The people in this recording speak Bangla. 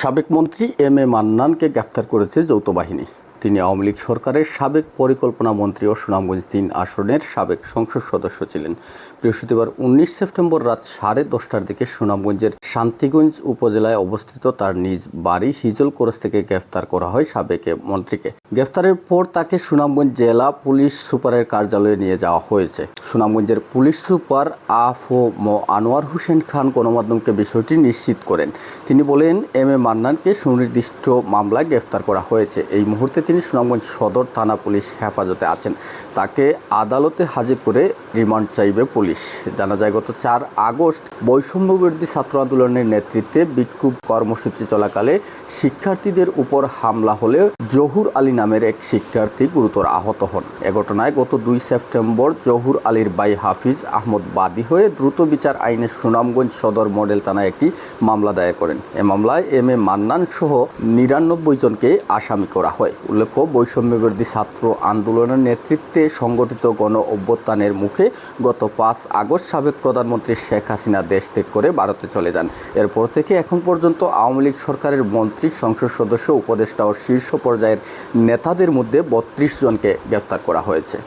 সাবেক মন্ত্রী এম এ মান্নানকে গ্রেফতার করেছে যৌথ বাহিনী। তিনি আওয়ামী লীগ সরকারের সাবেক পরিকল্পনা মন্ত্রী ও সুনামগঞ্জ ৩ আসনের সাবেক সংসদ সদস্য ছিলেন। বৃহস্পতিবার ১৯ সেপ্টেম্বর রাত 10:30টার দিকে সুনামগঞ্জের শান্তিগঞ্জ উপজেলায় অবস্থিত তার নিজ বাড়ি হিজল কোরস থেকে গ্রেফতার করা হয় সাবেক মন্ত্রীকে। গ্রেফতারের পর তাকে সুনামগঞ্জ জেলা পুলিশ সুপারের কার্যালয়ে নিয়ে যাওয়া হয়েছে। সুনামগঞ্জের পুলিশ সুপার মো আনোয়ার হোসেন খান গণমাধ্যমকে বিষয়টি নিশ্চিত করেন। তিনি বলেন, এম এ মান্নানকে সুনির্দিষ্ট মামলায় গ্রেফতার করা হয়েছে। এই মুহূর্তে তিনি সুনামগঞ্জ সদর থানা পুলিশ হেফাজতে আছেন। তাকে আদালতে হাজির করে রিমান্ড চাইবে পুলিশ। জানা যায়, গত 4 আগস্ট বৈষম্যবিরোধী ছাত্র আন্দোলনের নেতৃত্বে বিক্ষোভ কর্মসূচি চলাকালে শিক্ষার্থীদের উপর হামলা হলে জহুর আলী নামের এক শিক্ষার্থী গুরুতর আহত হন। এ ঘটনায় গত 2 সেপ্টেম্বর জহুর আলীর ভাই হাফিজ আহমদ বাদী হয়ে দ্রুত বিচার আইনে সুনামগঞ্জ সদর মডেল থানায় একটি মামলা দায়ের করেন। এ মামলায় এম এ মান্নান সহ 99 জনকে আসামি করা হয়। উল্লেখ্য, বৈষম্যবিরোধী ছাত্র আন্দোলনের নেতৃত্বে সংগঠিত গণ অভ্যুত্থানের মুখে গত 5 আগস্ট সাবেক প্রধানমন্ত্রী শেখ হাসিনা দেশ ত্যাগ করে ভারতে চলে যান। এরপর থেকে এখন পর্যন্ত আওয়ামী লীগ সরকারের মন্ত্রী, সংসদ সদস্য, উপদেষ্টা ও শীর্ষ পর্যায়ের নেতাদের মধ্যে 32 জনকে গ্রেফতার করা হয়েছে।